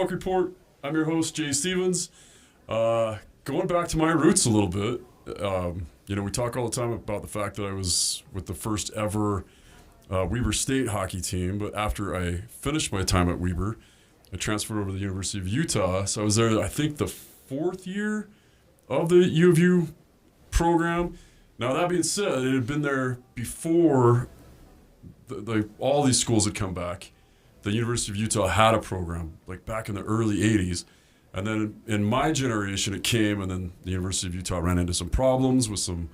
Puck Report. I'm your host, Jay Stevens. Going back to my roots a little bit, we talk all the time about the fact that I was with the first ever Weber State hockey team, but after I finished my time at Weber, I transferred over to the University of Utah. So I was there, I think, the fourth year of the U of U program. Now, that being said, it had been there before all these schools had come back. The University of Utah had a program, like back in the early 80s. And then in my generation, it came, and then the University of Utah ran into some problems with some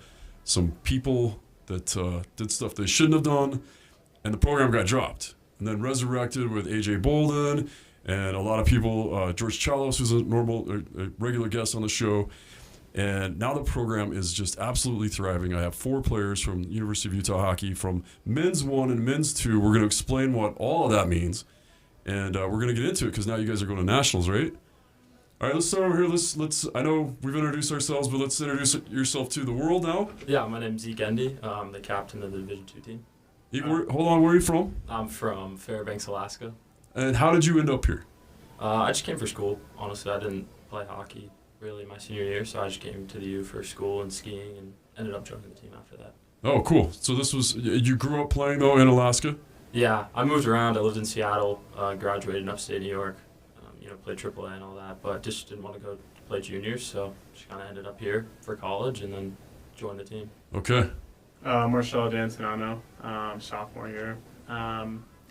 people that did stuff they shouldn't have done, and the program got dropped. And then resurrected with AJ Bolden and a lot of people, George Chalos, who's a regular guest on the show. And now the program is just absolutely thriving. I have 4 players from University of Utah Hockey from Men's 1 and Men's 2. We're going to explain what all of that means, and we're going to get into it because now you guys are going to Nationals, right? All right, let's start over here. Let's. I know we've introduced ourselves, but let's introduce yourself to the world now. Yeah, my name's Zeke Endy. I'm the captain of the Division II team. Hold on, where are you from? I'm from Fairbanks, Alaska. And how did you end up here? I just came for school. Honestly, I didn't play hockey really my senior year, so I just came to the U for school and skiing and ended up joining the team after that. Oh, cool. So you grew up playing, though, in Alaska? Yeah, I moved around. I lived in Seattle, graduated in upstate New York, played AAA and all that, but just didn't want to go play juniors, so just kind of ended up here for college and then joined the team. Okay. Marcelo D'Antonano, sophomore year. I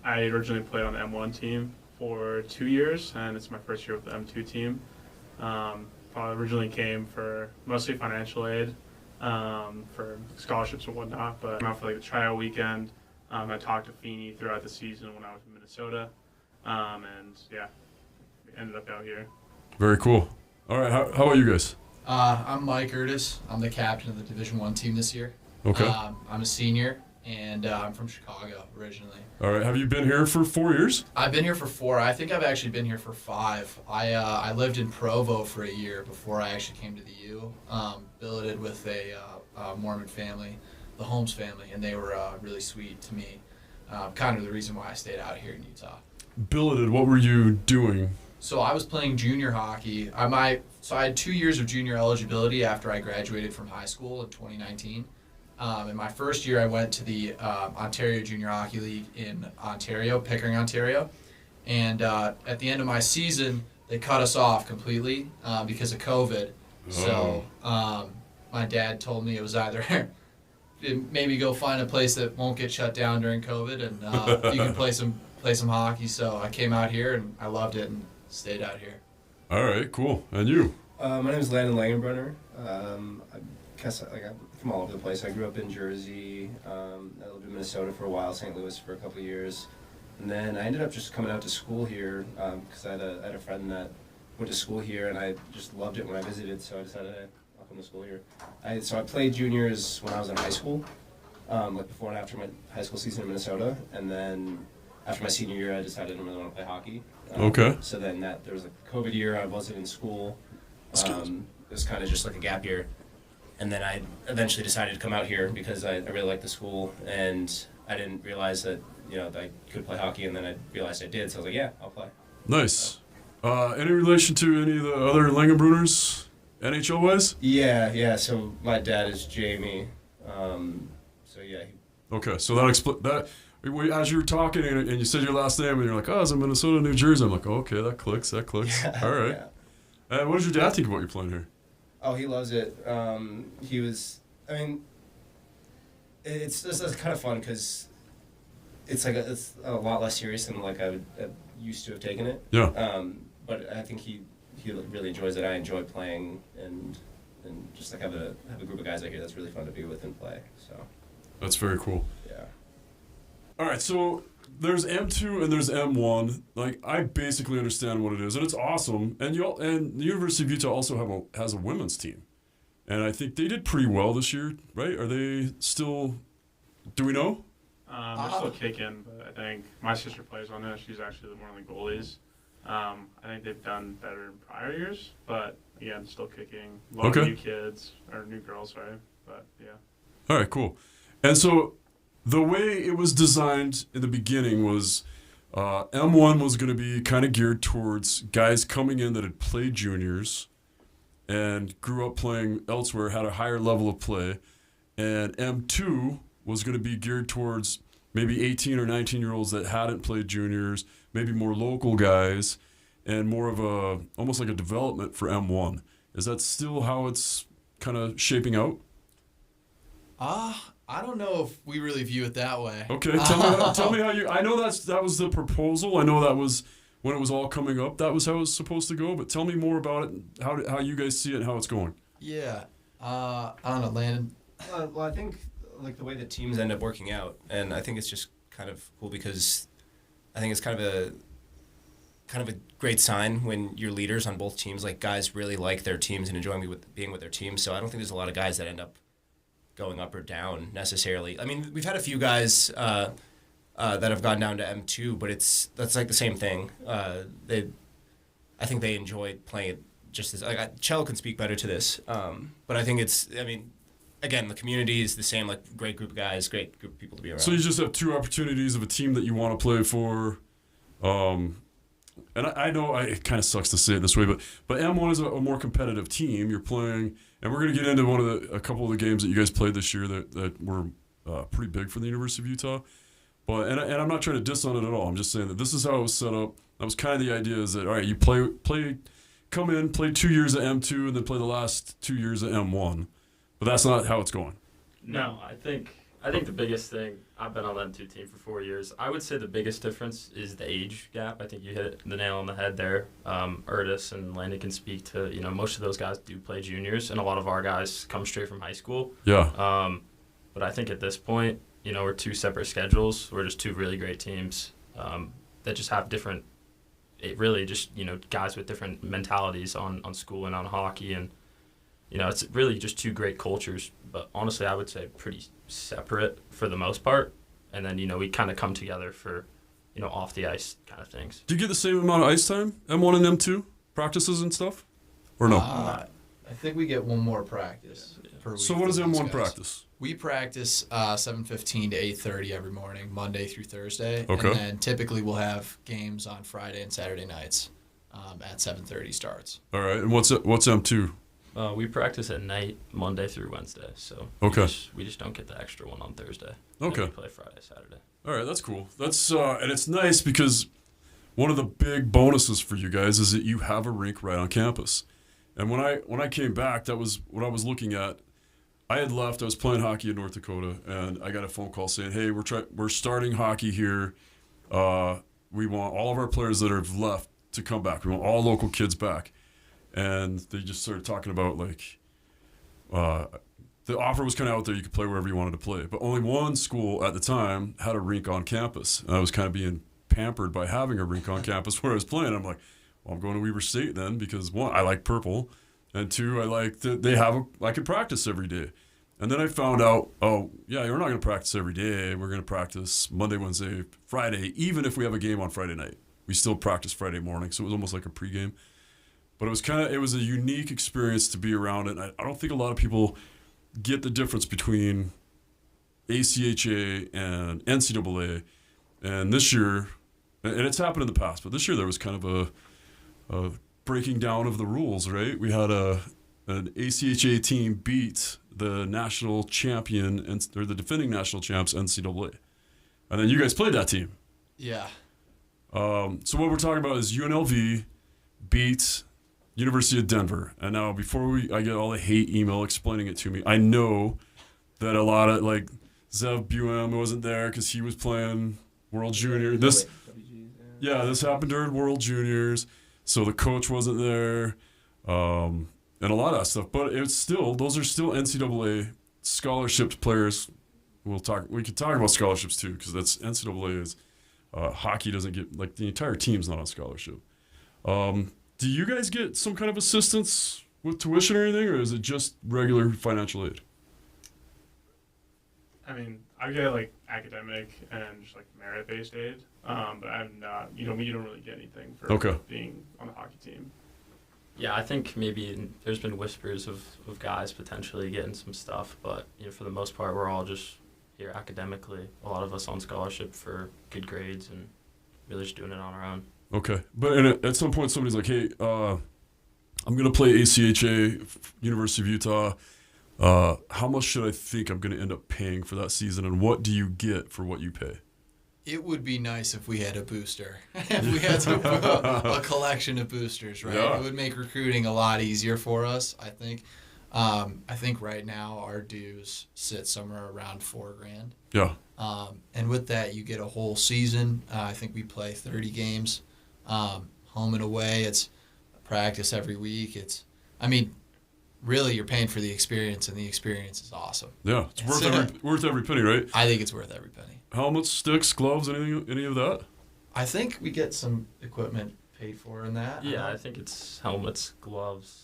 originally played on the M1 team for 2 years, and it's my first year with the M2 team. I originally came for mostly financial aid, for scholarships and whatnot, but I'm out for the tryout weekend. I talked to Feeney throughout the season when I was in Minnesota, ended up out here. Very cool. All right, how about you guys? I'm Mike Curtis. I'm the captain of the Division I team this year. Okay. I'm a senior, and I'm from Chicago originally. All right, have you been here for 4 years? I've been here for 4. I think I've actually been here for 5. I lived in Provo for a year before I actually came to the U. Billeted with a Mormon family, the Holmes family, and they were really sweet to me. Kind of the reason why I stayed out here in Utah. Billeted, what were you doing? So I was playing junior hockey. I had 2 years of junior eligibility after I graduated from high school in 2019. In my first year, I went to the Ontario Junior Hockey League in Ontario, Pickering, Ontario. And at the end of my season, they cut us off completely because of COVID. Oh. So my dad told me it was either maybe go find a place that won't get shut down during COVID, and you can play some hockey. So I came out here, and I loved it and stayed out here. All right, cool. And you? My name is Landon Langenbrunner. I'm from all over the place. I grew up in Jersey. I lived in Minnesota for a while, St. Louis for a couple of years. And then I ended up just coming out to school here because I had a friend that went to school here, and I just loved it when I visited, so I decided I'll come to school here. So I played juniors when I was in high school, before and after my high school season in Minnesota. And then after my senior year, I decided I didn't really want to play hockey. Okay. So then there was a COVID year. I wasn't in school. It was kind of just like a gap year. And then I eventually decided to come out here because I really liked the school, and I didn't realize that that I could play hockey, and then I realized I did. So I was like, yeah, I'll play. Nice. Any relation to any of the other Langenbrunners, NHL wise? Yeah. So my dad is Jamie. Okay, so that explains that. As you were talking and you said your last name and you're like, oh, it's in Minnesota, New Jersey. I'm like, oh, okay, that clicks. Yeah, all right. Yeah. What does your dad think about you playing here? Oh, he loves it. It's kind of fun because it's a lot less serious than I used to have taken it. Yeah. But I think he really enjoys it. I enjoy playing and just have a group of guys out here that's really fun to be with and play. So. That's very cool. Yeah. All right, so there's M2 and there's M1. I basically understand what it is, and it's awesome. And the University of Utah also has a women's team, and I think they did pretty well this year, right? Are they still? Do we know? They're still kicking, but I think my sister plays on it. She's actually one of the goalies. I think they've done better in prior years, but again, still kicking. A lot of new kids or new girls, sorry. But yeah. All right, cool. And so the way it was designed in the beginning was M1 was going to be kind of geared towards guys coming in that had played juniors and grew up playing elsewhere, had a higher level of play. And M2 was going to be geared towards maybe 18 or 19-year-olds that hadn't played juniors, maybe more local guys, and more of a, almost like a development for M1. Is that still how it's kind of shaping out? I don't know if we really view it that way. Okay, tell me how you. I know that was the proposal. I know that was when it was all coming up. That was how it was supposed to go. But tell me more about it. How you guys see it and how it's going. Yeah. I don't know, Landon. Well, I think like the way that teams end up working out, and I think it's just kind of cool because I think it's kind of a great sign when your leaders on both teams, like guys, really like their teams and enjoying being with their teams. So I don't think there's a lot of guys that end up going up or down necessarily. I mean, we've had a few guys that have gone down to M2, but that's like the same thing. I think they enjoy playing it just as Chell can speak better to this, but I think again, the community is the same. Like great group of guys, great group of people to be around. So you just have two opportunities of a team that you want to play for. And I know it kind of sucks to say it this way, but M1 is a more competitive team. You're playing, and we're going to get into a couple of the games that you guys played this year that were pretty big for the University of Utah. But and I'm not trying to diss on it at all. I'm just saying that this is how it was set up. That was kind of the idea, is that all right, you come in, play 2 years at M2, and then play the last 2 years at M1. But that's not how it's going. No, I think the biggest thing, I've been on the M2 team for 4 years. I would say the biggest difference is the age gap. I think you hit the nail on the head there. Erdis and Landon can speak to, most of those guys do play juniors, and a lot of our guys come straight from high school. Yeah. But I think at this point, we're two separate schedules. We're just two really great teams that just have different, guys with different mentalities on school and on hockey. And, it's really just two great cultures. But honestly, I would say pretty separate for the most part. And then, we kind of come together for, off the ice kind of things. Do you get the same amount of ice time, M1 and M2, practices and stuff? Or no? I think we get one more practice per week. So what does for these M1 guys. practice? We practice 7:15 to 8:30 every morning, Monday through Thursday. Okay. And then typically we'll have games on Friday and Saturday nights at 7:30 starts. All right, and what's M2? We practice at night, Monday through Wednesday. So Okay. we just don't get the extra one on Thursday. Okay. And we play Friday, Saturday. All right, that's cool. That's and it's nice because one of the big bonuses for you guys is that you have a rink right on campus. And when I came back, that was what I was looking at. I had left. I was playing hockey in North Dakota, and I got a phone call saying, "Hey, we're starting hockey here. We want all of our players that have left to come back. We want all local kids back." And they just started talking about the offer was kind of out there. You could play wherever you wanted to play, but only one school at the time had a rink on campus. And I was kind of being pampered by having a rink on campus where I was playing. I'm like, well, I'm going to Weber State then because one, I like purple, and two, I like that I could practice every day. And then I found out, oh yeah, we're not going to practice every day. We're going to practice Monday, Wednesday, Friday. Even if we have a game on Friday night, we still practice Friday morning. So it was almost like a pregame. But it was a unique experience to be around it. I don't think a lot of people get the difference between ACHA and NCAA. And this year, and it's happened in the past, but this year there was kind of a breaking down of the rules, right? We had an ACHA team beat the national champion, or the defending national champs, NCAA. And then you guys played that team. Yeah. So what we're talking about is UNLV beat University of Denver. And now before I get all the hate email explaining it to me, I know that a lot of Zev Buem wasn't there because he was playing World Junior. This happened during World Juniors, so the coach wasn't there, and a lot of that stuff. But those are still NCAA scholarship players. We could talk about scholarships too, because that's NCAA is hockey doesn't get the entire team's not on scholarship. Do you guys get some kind of assistance with tuition or anything, or is it just regular financial aid? I mean, I get academic and just merit-based aid, but I'm not. You don't really get anything for being on the hockey team. Yeah, I think maybe there's been whispers of guys potentially getting some stuff, but for the most part, we're all just here academically. A lot of us on scholarship for good grades and really just doing it on our own. Okay. But and at some point, somebody's like, hey, I'm going to play ACHA, University of Utah. How much should I think I'm going to end up paying for that season, and what do you get for what you pay? It would be nice if we had a booster. If we had a collection of boosters, right? Yeah. It would make recruiting a lot easier for us, I think. I think right now our dues sit somewhere around $4,000. Yeah. And with that, you get a whole season. I think we play 30 games, home and away. It's practice every week. Really, you're paying for the experience, and the experience is awesome. Yeah. It's worth every penny, right? I think it's worth every penny. Helmets, sticks, gloves, any of that? I think we get some equipment paid for in that. Yeah, I think it's helmets, gloves.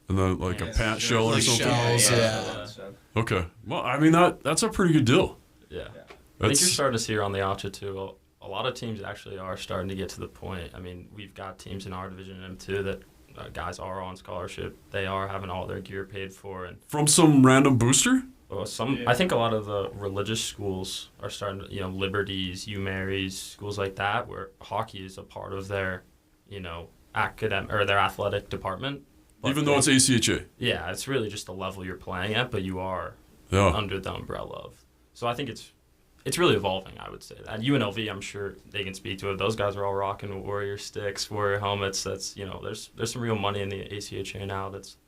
And then like a pant shell or like something? shells, Yeah. Okay. Well, I mean, that's a pretty good deal. Yeah. I think That's- you're starting to see around the ACHA too. A lot of teams actually are starting to get to the point. I mean, we've got teams in our division M2 that guys are on scholarship. They are having all their gear paid for, and From some random booster? I think a lot of the religious schools are starting to, Liberties, U-Marys, schools like that, where hockey is a part of their, academic or their athletic department. But Even though it's ACHA? yeah, it's really just the level you're playing at, but you are Yeah. under the umbrella of. So I think it's really evolving, I would say. At UNLV, I'm sure they can speak to it. Those guys are all rocking Warrior sticks, Warrior helmets. That's, there's some real money in the ACHA now that's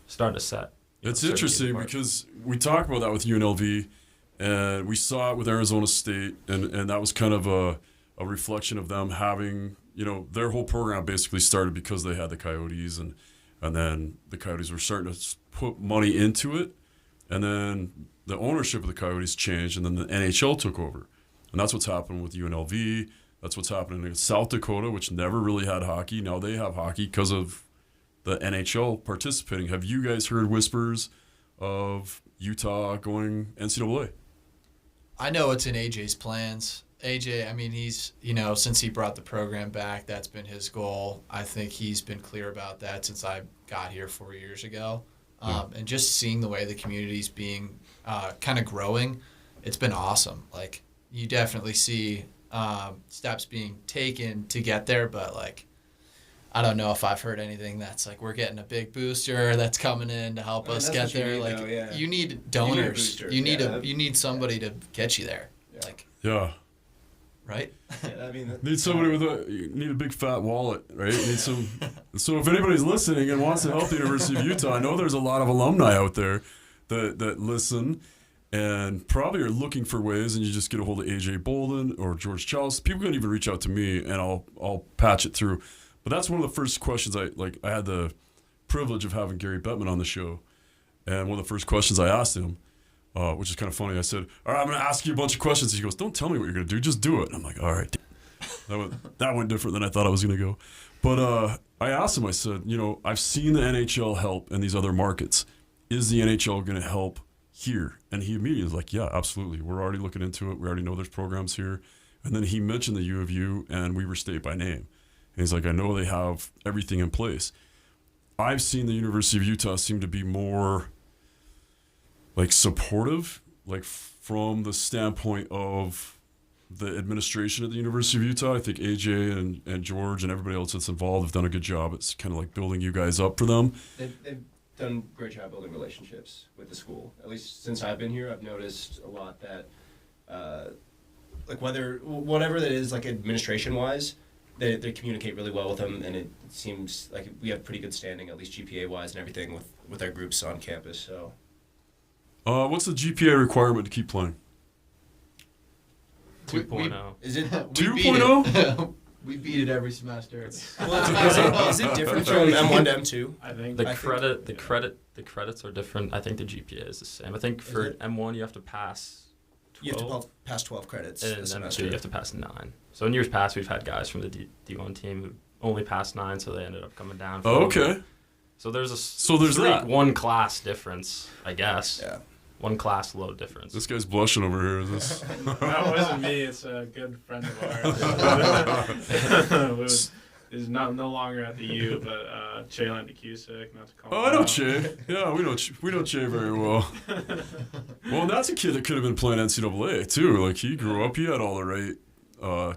starting to set. It's certain interesting teams apart. because we talk about that with UNLV, and we saw it with Arizona State, and that was kind of a reflection of them having, their whole program basically started because they had the Coyotes, and then the Coyotes were starting to put money into it, and then the ownership of the Coyotes changed, and then the NHL took over. And that's what's happened with UNLV. That's what's happening in South Dakota, which never really had hockey. Now they have hockey because of the NHL participating. Have you guys heard whispers of Utah going NCAA? I know it's in AJ's plans. AJ, I mean, he's, since he brought the program back, that's been his goal. I think he's been clear about that since I got here 4 years ago. And just seeing the way the community's being kind of growing, it's been awesome. Like, you definitely see steps being taken to get there, but, I don't know if I've heard anything that's like, we're getting a big booster that's coming in to help us get there. You need donors. You need somebody to get you there. Yeah. Yeah. Right? Need somebody you need a big fat wallet, right? You need some. So if anybody's listening and wants to help the University of Utah, I know there's a lot of alumni out there that listen and probably are looking for ways, and you just get a hold of AJ Bolden or George Chalice. People can even reach out to me, and I'll patch it through. But that's one of the first questions I had the privilege of having Gary Bettman on the show, and one of the first questions I asked him, which is kind of funny, I said, all right, I'm going to ask you a bunch of questions. He goes, don't tell me what you're going to do, just do it. And I'm like, all right. That went different than I thought I was going to go. But I asked him, I said, I've seen the NHL help in these other markets. Is the NHL going to help here? And he immediately was like, yeah, absolutely. We're already looking into it. We already know there's programs here. And then he mentioned the U of U and Weber State by name. And he's like, I know they have everything in place. I've seen the University of Utah seem to be more supportive, from the standpoint of the administration at the University of Utah. I think AJ and George and everybody else that's involved have done a good job. It's kind of like building you guys up for them. They've done a great job building relationships with the school. At least since I've been here, I've noticed a lot that, whatever that is, administration-wise, they communicate really well with them, and it seems like we have pretty good standing, at least GPA-wise and everything, with our groups on campus. So, what's the GPA requirement to keep playing? 2.0. is it 2.0? We beat it every semester. is it different from M1 to M2? I think. The credits are different. I think the GPA is the same. I think for M1 you have to pass 12. You have to pass 12 credits And a then semester. M2 you have to pass 9. So in years past we've had guys from the D1 team who only passed 9, so they ended up coming down. Oh, okay. So there's that. one class difference, I guess. Yeah. One class load difference. This guy's blushing over here. Is this? That wasn't me. It's a good friend of ours. Is no longer at the U, but Che Cusick, not to call him Oh, I know out. Che. Yeah, we know Che very well. Well, and that's a kid that could have been playing NCAA too. He grew up. He had all the right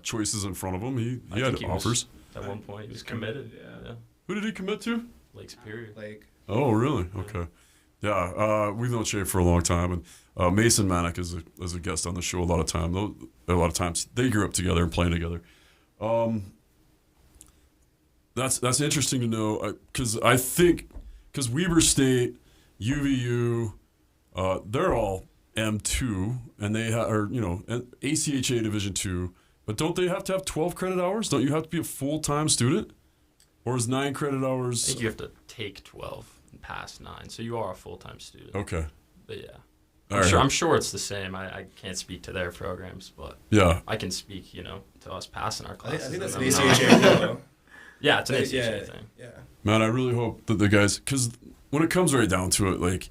choices in front of him. He I had think he was- offers. At one point, he was committed. Yeah. Who did he commit to? Lake Superior. Like, Oh, really? Okay. Yeah, we've known Shay for a long time, and Mason Manick is a guest on the show a lot of times. They grew up together and playing together. That's interesting to know because I think Weber State, UVU, they're all M2 and they are ACHA Division 2, but don't they have to have 12 credit hours? Don't you have to be a full-time student, or is 9 credit I hours? think you have to take 12 and pass 9, so you are a full-time student. Okay. But yeah, All right. I'm sure it's the same. I can't speak to their programs, but Yeah. I can speak, to us passing our I classes. think that's and an them ACHA not. thing, though. Yeah, it's an ACHA Yeah, thing. yeah. Man, I really hope that the guys, because when it comes right down to it, like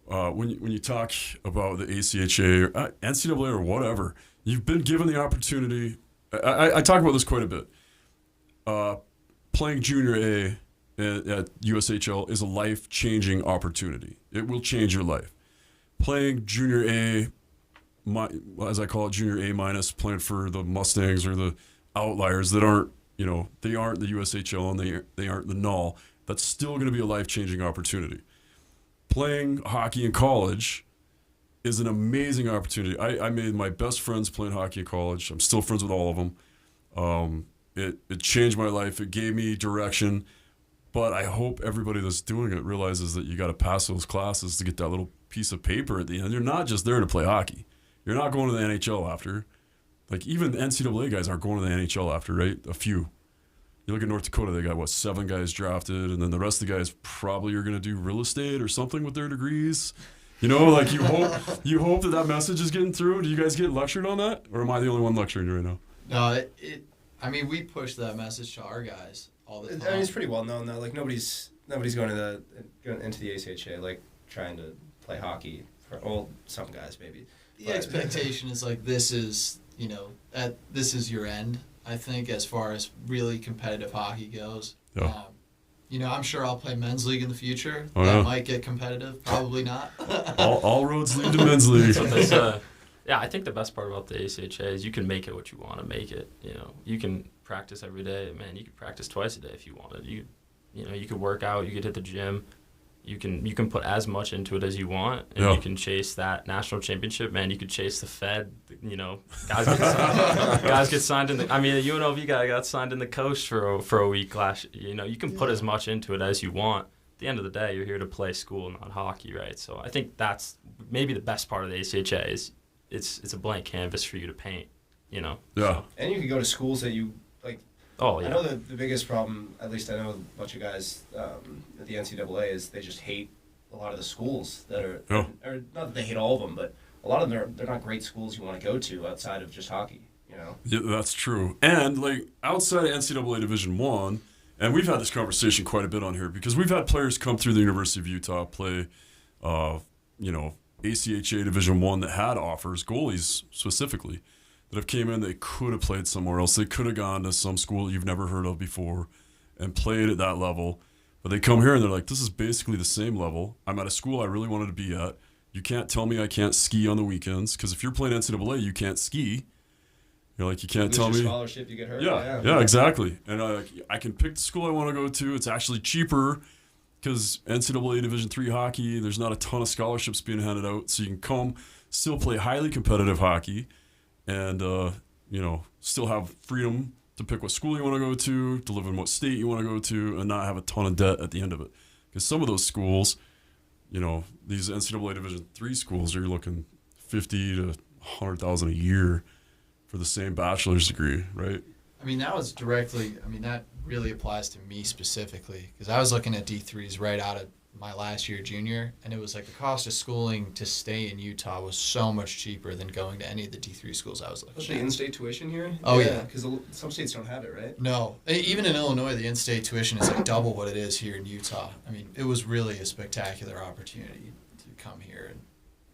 when you talk about the ACHA or NCAA or whatever, you've been given the opportunity. I talk about this quite a bit. Playing junior A at USHL is a life-changing opportunity. It will change your life. Playing junior A, as I call it, junior A minus, playing for the Mustangs or the Outliers that aren't, they aren't the USHL and they aren't the NUL. That's still going to be a life-changing opportunity. Playing hockey in college is an amazing opportunity. I made my best friends playing hockey in college. I'm still friends with all of them. It changed my life. It gave me direction. But I hope everybody that's doing it realizes that you got to pass those classes to get that little piece of paper at the end. You're not just there to play hockey. You're not going to the NHL after. Like, even the NCAA guys aren't going to the NHL after, right? A few. You look at North Dakota, they got, 7 guys drafted, and then the rest of the guys probably are going to do real estate or something with their degrees. You hope that message is getting through. Do you guys get lectured on that? Or am I the only one lecturing you right now? No, we push that message to our guys all the time. I mean, it's pretty well known though. Like nobody's going into the ACHA like trying to play hockey. Some guys maybe. The expectation is like this is your end. I think as far as really competitive hockey goes. Yeah. I'm sure I'll play men's league in the future. Oh, That yeah. might get competitive. Probably not. All roads lead to men's league. That's what they say. Yeah, I think the best part about the ACHA is you can make it what you want to make it. You can practice every day. Man, you can practice twice a day if you wanted. You could work out. You could hit the gym. You can put as much into it as you want, and Yeah. you can chase that national championship. Man, you could chase the Fed. Guys get signed in the. I mean, the UNLV guy got signed in the coast for a week last. You can put as much into it as you want. At the end of the day, you're here to play school, not hockey, right? So I think that's maybe the best part of the ACHA is it's a blank canvas for you to paint. Yeah. And you can go to schools that you like. Oh yeah. I know the biggest problem, at least I know a bunch of guys at the NCAA, is they just hate a lot of the schools that are, Yeah. or not that they hate all of them, but a lot of them they're not great schools you want to go to outside of just hockey. Yeah, that's true. And like outside of NCAA Division I, and we've had this conversation quite a bit on here because we've had players come through the University of Utah play, ACHA Division I that had offers, goalies specifically, that have came in. They could have played somewhere else. They could have gone to some school you've never heard of before and played at that level. But they come here and they're like, this is basically the same level. I'm at a school I really wanted to be at. You can't tell me I can't ski on the weekends because if you're playing NCAA, you can't ski. You're like, you can't Lose tell your me. scholarship, you get hurt. Yeah, exactly. And I can pick the school I want to go to. It's actually cheaper because NCAA Division III hockey, there's not a ton of scholarships being handed out. So you can come, still play highly competitive hockey, and still have freedom to pick what school you want to go to live in what state you want to go to, and not have a ton of debt at the end of it. Because some of those schools, these NCAA Division III schools, you're looking $50,000 to $100,000 a year for the same bachelor's degree, right? I mean, that really applies to me specifically because I was looking at D3s right out of my last year junior, and it was like the cost of schooling to stay in Utah was so much cheaper than going to any of the D3 schools I was looking Especially at. in-state tuition here. Oh, yeah. Because some states don't have it, right? No, even in Illinois, the in-state tuition is like double what it is here in Utah. I mean, it was really a spectacular opportunity to come here and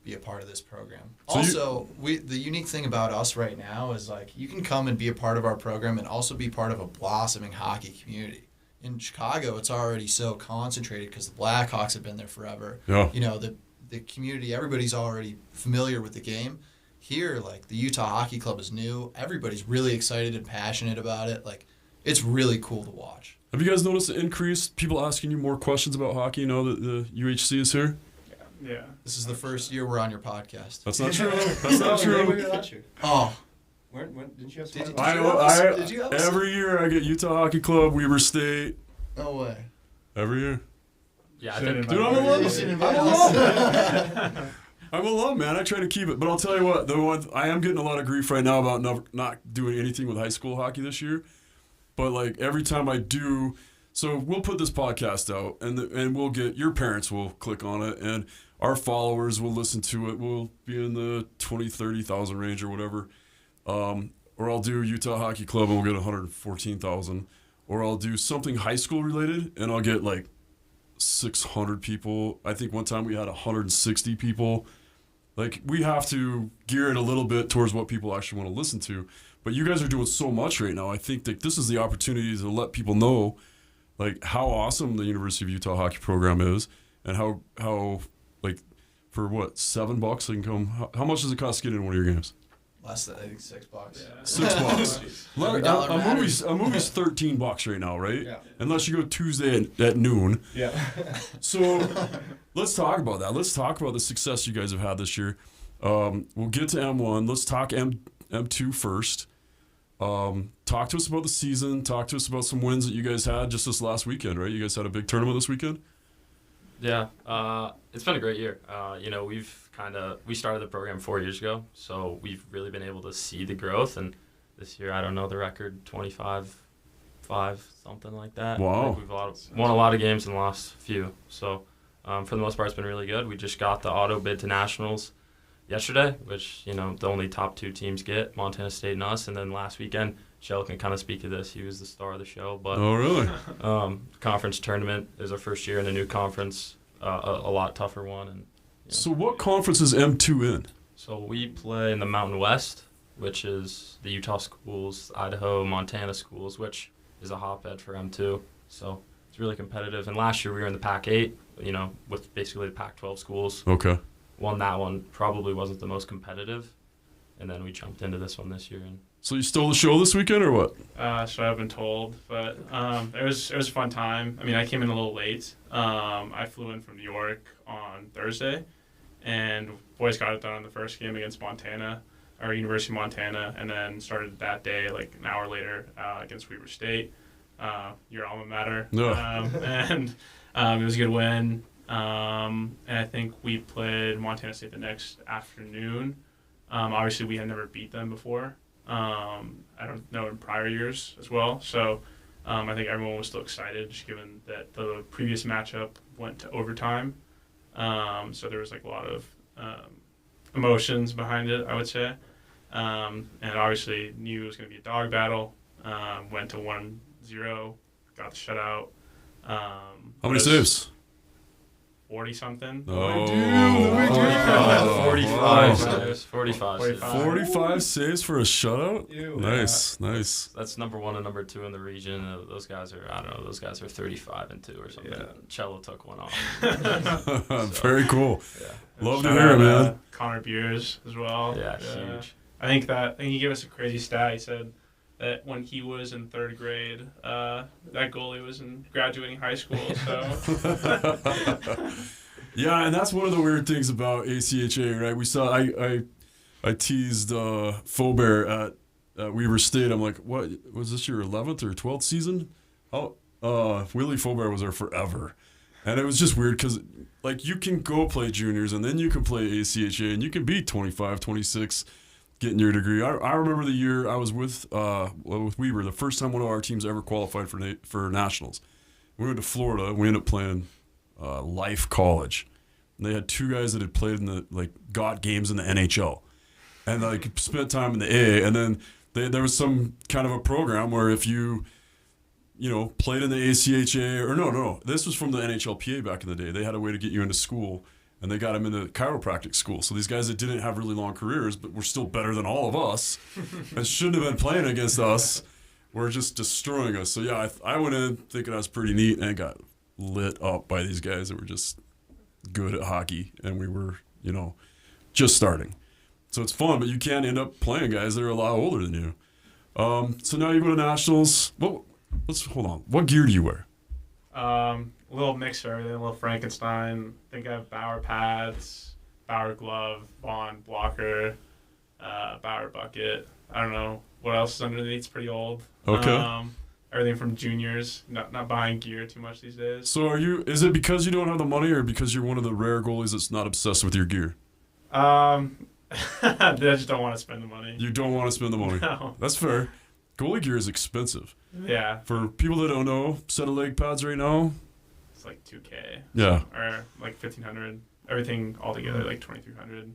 be a part of this program. So the unique thing about us right now is like you can come and be a part of our program and also be part of a blossoming hockey community. In Chicago, it's already so concentrated because the Blackhawks have been there forever. Yeah. The community, everybody's already familiar with the game. here, like, the Utah Hockey Club is new. Everybody's really excited and passionate about it. Like, it's really cool to watch. Have you guys noticed an increase? People asking you more questions about hockey now that the UHC is here? Yeah. This is the first year we're on your podcast. That's not true. That's not true. Oh. When didn't you have Did some? you- Did you have us? Every year I get Utah Hockey Club, Weber State. No way. Every year. Yeah, I Shouldn't think. Dude, I'm a You alum. should I'm invite a us. alum. I'm a alum, man. I try to keep it. But I'll tell you what, I am getting a lot of grief right now about not doing anything with high school hockey this year. But, like, every time I do, so we'll put this podcast out, and we'll get, your parents will click on it, and our followers will listen to it. We'll be in the 20, 30,000 range or whatever. Or I'll do Utah Hockey Club, and we'll get 114,000. Or I'll do something high school related, and I'll get, like, 600 people. I think one time we had 160 people. Like, we have to gear it a little bit towards what people actually want to listen to. But you guys are doing so much right now. I think that this is the opportunity to let people know, like, how awesome the University of Utah hockey program is, and how like, for what, $7 they can come. How much does it cost to get in one of your games? Less than, I think, $6. $6. Every dollar matters. A movie's $13 right now, right? Yeah. Unless you go Tuesday at noon. Yeah. So let's talk about that. Let's talk about the success you guys have had this year. We'll get to M1. Let's talk M2 first. Talk to us about the season. Talk to us about some wins that you guys had just this last weekend, right? You guys had a big tournament this weekend? Yeah, it's been a great year. We started the program 4 years ago, so we've really been able to see the growth. And this year, I don't know the record, 25-5, something like that. Wow. I think we've won a lot of games and lost a few. So for the most part, it's been really good. We just got the auto bid to nationals yesterday, which, the only top two teams get, Montana State and us. And then last weekend, Shell can kind of speak to this. He was the star of the show. But Oh, really? conference tournament is our first year in a new conference, a lot tougher one. And So what conference is M2 in? so we play in the Mountain West, which is the Utah schools, Idaho, Montana schools, which is a hotbed for M2. So it's really competitive. And last year we were in the Pac-8, with basically the Pac-12 schools. Okay. Won that one. Probably wasn't the most competitive. And then we jumped into this one this year. And So you stole the show this weekend or what? So I've been told, but it was a fun time. I mean, I came in a little late. I flew in from New York on Thursday, and boys got it done on the first game against Montana, or University of Montana, and then started that day like an hour later against Weber State, your alma mater. Yeah. And it was a good win. And I think we played Montana State the next afternoon. Obviously, we had never beat them before. I don't know in prior years as well. So I think everyone was still excited, just given that the previous matchup went to overtime. So there was like a lot of emotions behind it, I would say. And obviously knew it was going to be a dog battle. Went to 1-0, got the shutout. How many saves? 40-something. Oh. 45 Oh. saves. 45 saves. 45 saves for a shutout? Ew. Nice, nice. That's number one and number two in the region. Those guys are, 35-2 or something. Yeah. Cello took one off. Very cool. Yeah. Love to Shout hear it, out, man. Connor Beers as well. Yeah, huge. I think he gave us a crazy stat. He said that when he was in third grade, that goalie was in graduating high school. So Yeah, and that's one of the weird things about ACHA, right? We saw I teased Faubert at Weber State. I'm like, what was this your 11th or 12th season? Oh, Willie Faubert was there forever, and it was just weird because like you can go play juniors and then you can play ACHA and you can be 25, 26. Getting your degree. I remember the year I was with Weber, the first time one of our teams ever qualified for nationals. We went to Florida. We ended up playing Life College, and they had two guys that had played in the got games in the NHL, and spent time in the A. And then there was some kind of a program where if you played in the ACHA or no, this was from the NHLPA back in the day. They had a way to get you into school. And they got him into chiropractic school. So these guys that didn't have really long careers, but were still better than all of us, and shouldn't have been playing against us, were just destroying us. So yeah, I went in thinking I was pretty neat and got lit up by these guys that were just good at hockey, and we were, just starting. So it's fun, but you can end up playing guys that are a lot older than you. So now you go to nationals. Let's hold on. What gear do you wear? A little mix of everything, a little Frankenstein. I think I have Bauer pads, Bauer glove, Bond blocker, Bauer bucket. I don't know what else is underneath. It's pretty old. Okay. Everything from juniors. Not buying gear too much these days. So is it because you don't have the money or because you're one of the rare goalies that's not obsessed with your gear? I just don't want to spend the money. You don't want to spend the money. No. That's fair. Goalie gear is expensive. Yeah, For people that don't know, set of leg pads right now. it's like $2K. Yeah. Or like $1,500. Everything all together like $2,300.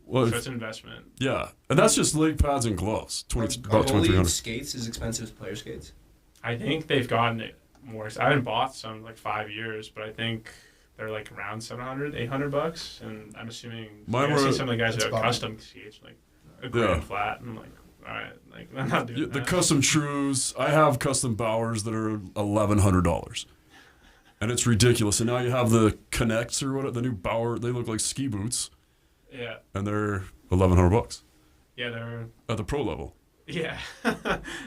Well, So it's an investment. yeah, and that's just leg pads and gloves. Are About goalie 2,300. skates as expensive as player skates? I think they've gotten it more. I haven't bought some in like 5 years, but I think they're like around $700, $800, and I'm assuming Mine I see were- some of the guys That's that have about custom skates like a grand Yeah. flat, and I'm like, all right, like I'm not doing Yeah, that. the custom Trues, I have custom Bowers that are $1,100, and it's ridiculous. And now you have the Connects or what? The new Bauer, they look like ski boots, Yeah, and they're $1,100 yeah, they're at the pro level. yeah.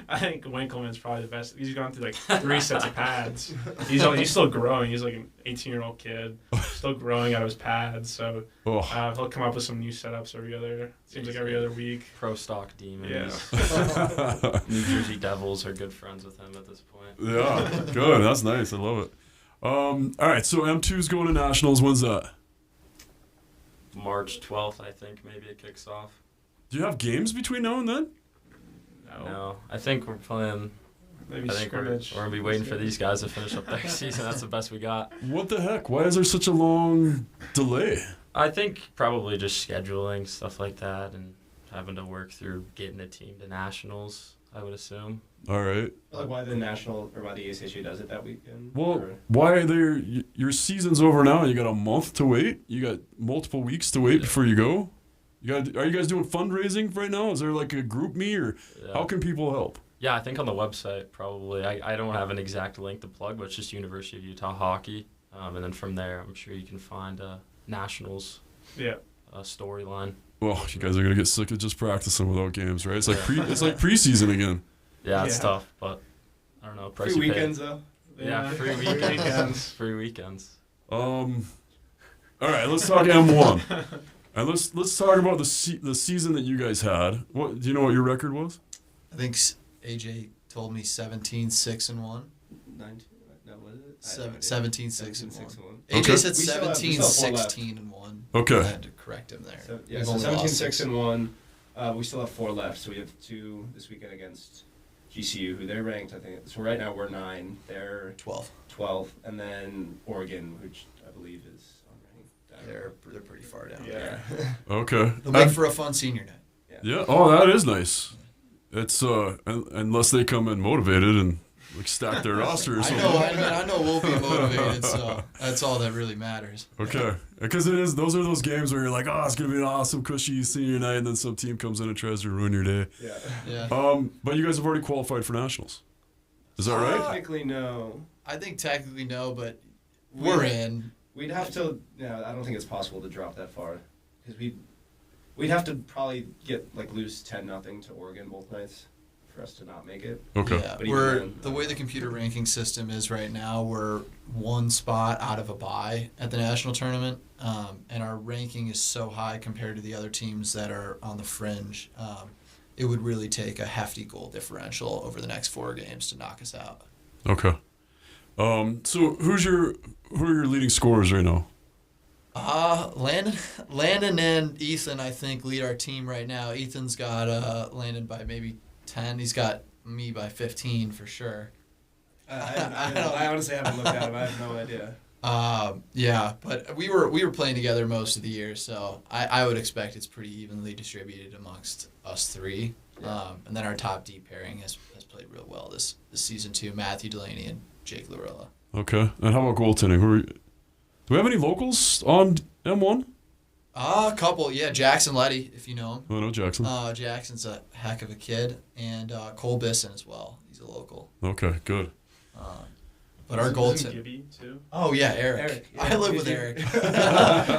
I think Winkleman's probably the best. He's gone through like 3 sets of pads. He's still growing. He's like an 18-year-old kid, still growing out of his pads. So Oh, he'll come up with some new setups seems like every other week. Pro stock demons. Yeah. New Jersey Devils are good friends with him at this point. yeah, good. That's nice. I love it. All right, so M2's going to nationals. When's that? March 12th, I think, maybe it kicks off. Do you have games between now and then? No, I think we're playing. Maybe I think we're scrimmage. gonna be waiting for these guys to finish up their season. That's the best we got. What the heck? Why is there such a long delay? I think probably just scheduling stuff like that and having to work through getting a team to nationals. I would assume. All right. Like why the national or why the ACHA does it that weekend? Well, Or- why are there? Your season's over now. You got a month to wait. You got multiple weeks to wait before you go. Are you guys doing fundraising right now? Is there like a group me or Yeah. how can people help? Yeah, I think on the website probably. I don't have an exact link to plug, but it's just University of Utah Hockey, and then from there, I'm sure you can find a nationals Yeah. storyline. Well, you guys are gonna get sick of just practicing without games, right? It's like it's like preseason again. Yeah, it's Yeah. tough, but I don't know. Price Free you pay. weekends though. Yeah, free weekends. Free weekends. All right, let's talk M1, and let's talk about the season that you guys had. What do you know what your record was? I think AJ told me 17-6-1. 19. No, what is it? 17-6-1. 17-6-1. AJ Okay. said We still have 17-16-1. Okay. I had to correct him there. So, yeah, We've so only lost 17-6-1. We still have 4 left, so we have 2 this weekend against GCU, who they're ranked, I think. So right now we're 9. They're 12. 12, and then Oregon, which I believe is unranked. They're pretty far down. Yeah. Okay. They'll make for a fun senior night. Yeah. Oh, that is nice. It's unless they come in motivated and like stack their roster or I something. know. I know we'll be motivated, so that's all that really matters. Okay, because it is. Those are those games where you're like, oh, it's gonna be an awesome, cushy senior night, and then some team comes in and tries to ruin your day. Yeah. Yeah. But you guys have already qualified for nationals. Is that right? Technically, no. I think technically no, but we're in. We'd have to. Yeah, I don't think it's possible to drop that far, because we'd have to probably lose 10-0 to Oregon both nights for us to not make it. Okay. Yeah, But even we're then, the way the computer ranking system is right now. We're 1 spot out of a bye at the national tournament, and our ranking is so high compared to the other teams that are on the fringe. It would really take a hefty goal differential over the next 4 games to knock us out. Okay. So who are your leading scorers right now? Landon and Ethan, I think, lead our team right now. Ethan's got Landon by maybe 10. He's got me by 15 for sure. I honestly haven't looked at him. I have no idea. Yeah, but we were playing together most of the year, so I would expect it's pretty evenly distributed amongst us 3. Yeah. And then our top D pairing has played real well this season too. Matthew Delaney and Jake Larilla. Okay. And how about goaltending? Do we have any locals on M1? A couple, yeah. Jackson Letty, if you know him. Oh, no, Jackson. Jackson's a heck of a kid, and Cole Bisson as well. He's a local. Okay, good. But our Isn't goaltender. Gibby too. Oh yeah, Eric. Eric, yeah. I live with Eric.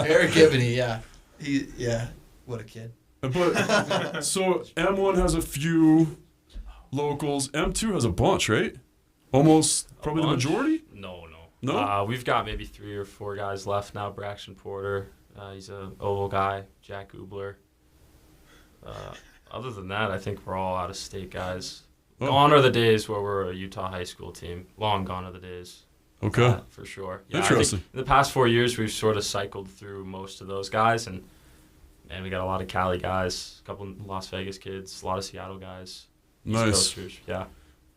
Eric Gibney, yeah. What a kid. But so M1 has a few locals. M2 has a bunch, right? Almost probably the bunch? majority. No. No? We've got maybe 3 or 4 guys left now. Braxton Porter, he's a Oval guy. Jack Gubler. Other than that, I think we're all out-of-state guys. Oh. Gone are the days where we're a Utah high school team. Long gone are the days. Okay. For sure. Yeah, I Interesting. think in the past 4 years, we've sort of cycled through most of those guys, and we got a lot of Cali guys, a couple Las Vegas kids, a lot of Seattle guys. East Nice. Coasters, yeah.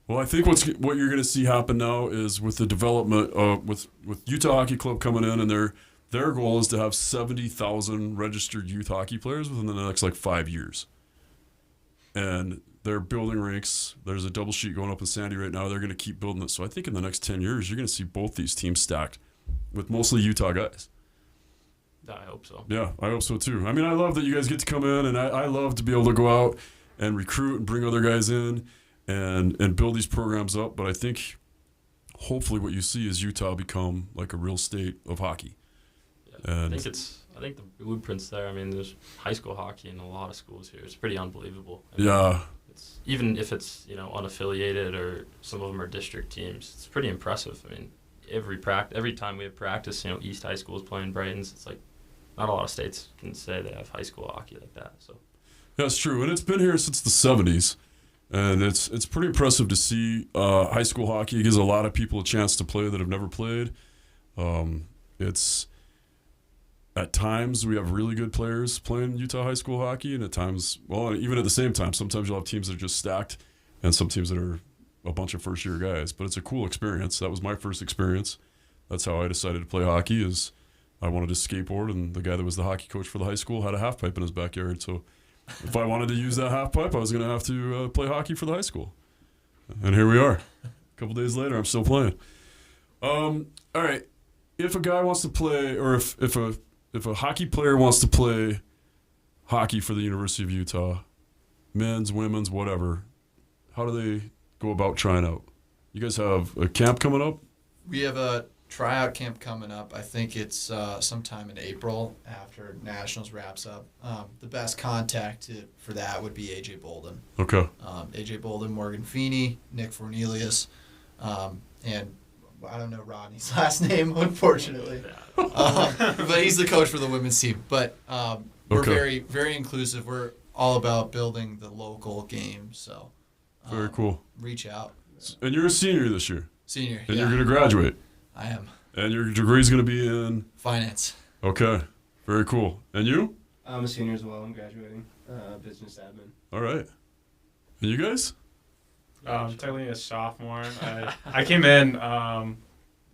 Well, I think what you're going to see happen now is with the development with Utah Hockey Club coming in, and their goal is to have 70,000 registered youth hockey players within the next 5 years. And they're building rinks. There's a double sheet going up in Sandy right now. They're going to keep building it. So I think in the next 10 years, you're going to see both these teams stacked with mostly Utah guys. I hope so. Yeah, I hope so too. I mean, I love that you guys get to come in, and I love to be able to go out and recruit and bring other guys in and build these programs up. But I think hopefully what you see is Utah become like a real state of hockey. Yeah, I think the blueprint's there. I mean, there's high school hockey in a lot of schools here. It's pretty unbelievable. I mean, Yeah. even if it's unaffiliated or some of them are district teams, it's pretty impressive. I mean, every time we have practice, East High School is playing Brightons. It's like not a lot of states can say they have high school hockey like that. So That's true, and it's been here since the 70s, and it's pretty impressive to see high school hockey. It gives a lot of people a chance to play that have never played. It's at times we have really good players playing Utah high school hockey, and at times, well, even at the same time, sometimes you'll have teams that are just stacked, and some teams that are a bunch of first-year guys. But it's a cool experience. That was my first experience. That's how I decided to play hockey. Is I wanted to skateboard, and the guy that was the hockey coach for the high school had a half pipe in his backyard, so if I wanted to use that half pipe, I was going to have to play hockey for the high school. And here we are. A couple days later, I'm still playing. All right. If a guy wants to play, or if a hockey player wants to play hockey for the University of Utah, men's, women's, whatever, how do they go about trying out? You guys have a camp coming up? We have a tryout camp coming up. I think it's sometime in April after Nationals wraps up. The best contact for that would be AJ Bolden. Okay. AJ Bolden, Morgan Feeney, Nick Fornelius, and I don't know Rodney's last name, unfortunately. But he's the coach for the women's team. But we're Okay. very, very inclusive. We're all about building the local game. So Very cool. reach out. And you're a senior this year, Senior, and yeah, you're going to graduate, I am. and your degree's going to be in. Finance. Okay. Very cool. And you? I'm a senior as well. I'm graduating business admin. All right. And you guys? Technically a sophomore. I came in,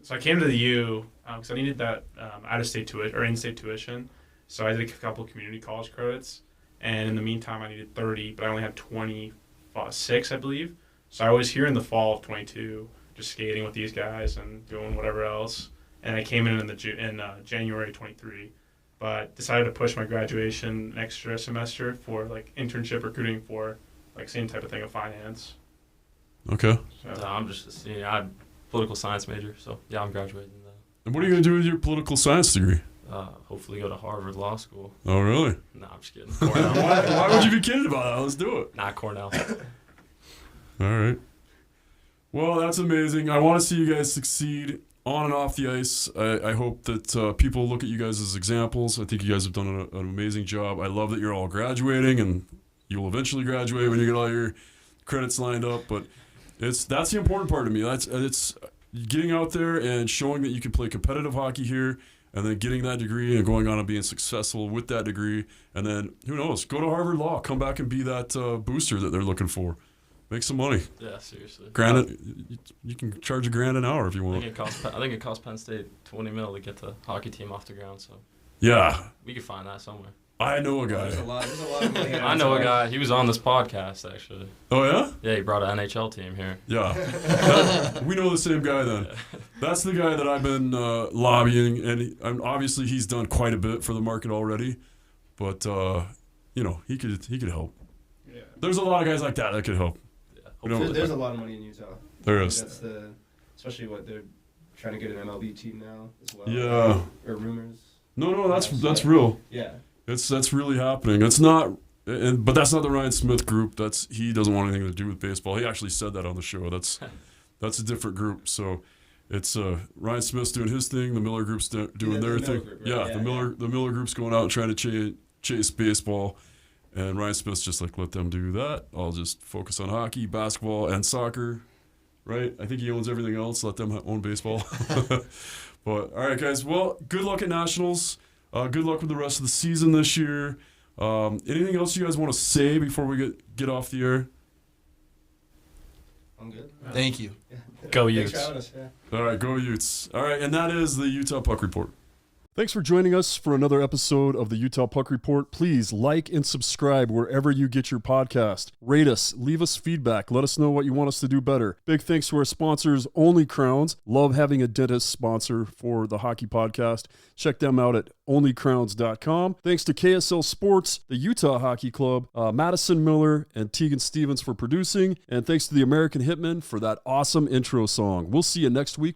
so I came to the U because I needed that out-of-state tuition or in-state tuition. So I did a couple of community college credits, and in the meantime, I needed 30, but I only had 26, I believe. So I was here in the fall of 22, just skating with these guys and doing whatever else. And I came in January 23, but decided to push my graduation an extra semester for like internship recruiting for like same type of thing of finance. Okay. So, No, I'm just a senior. I'm a political science major, so yeah, I'm graduating. And what are you going to do with your political science degree? Hopefully go to Harvard Law School. Oh, really? Nah, I'm just kidding. Cornell. Why would you be kidding about that? Let's do it. Not Cornell. All right. Well, that's amazing. I want to see you guys succeed on and off the ice. I hope that people look at you guys as examples. I think you guys have done an amazing job. I love that you're all graduating, and you'll eventually graduate when you get all your credits lined up. But that's the important part to me. It's getting out there and showing that you can play competitive hockey here, and then getting that degree and going on and being successful with that degree. And then, who knows, go to Harvard Law, come back and be that booster that they're looking for. Make some money. Yeah, seriously. Granted, you can charge $1,000 an hour if you I want. think it cost Penn State $20 million to get the hockey team off the ground, so Yeah, we could find that somewhere. I know a There's a guy. lot of money. I know a guy. He was on this podcast actually. Oh, yeah? Yeah, he brought an NHL team here. Yeah. We know the same guy then. That's the guy that I've been lobbying, and obviously he's done quite a bit for the market already, but, he could help. yeah. There's a lot of guys like that could help. Yeah, You know, There's a lot of money in Utah. There is. That's especially what they're trying to get an MLB team now as well. Yeah. Or rumors. No, that's real. Yeah. That's really happening. It's not but that's not the Ryan Smith group. He doesn't want anything to do with baseball. He actually said that on the show. That's a different group. So it's Ryan Smith's doing his thing. The Miller group's doing their thing. Group, right? The Miller group's going out and trying to chase baseball. And Ryan Smith's just like, let them do that. I'll just focus on hockey, basketball, and soccer. Right? I think he owns everything else. Let them own baseball. But, all right, guys. Well, good luck at Nationals. Good luck with the rest of the season this year. Anything else you guys want to say before we get off the air? I'm good. Thank you. Go Thanks for Utes. having us. Yeah. All right, go Utes. All right, and that is the Utah Puck Report. Thanks for joining us for another episode of the Utah Puck Report. Please like and subscribe wherever you get your podcast. Rate us, leave us feedback, let us know what you want us to do better. Big thanks to our sponsors, Only Crowns. Love having a dentist sponsor for the hockey podcast. Check them out at onlycrowns.com. Thanks to KSL Sports, the Utah Hockey Club, Madison Miller, and Tegan Stevens for producing. And thanks to the American Hitmen for that awesome intro song. We'll see you next week.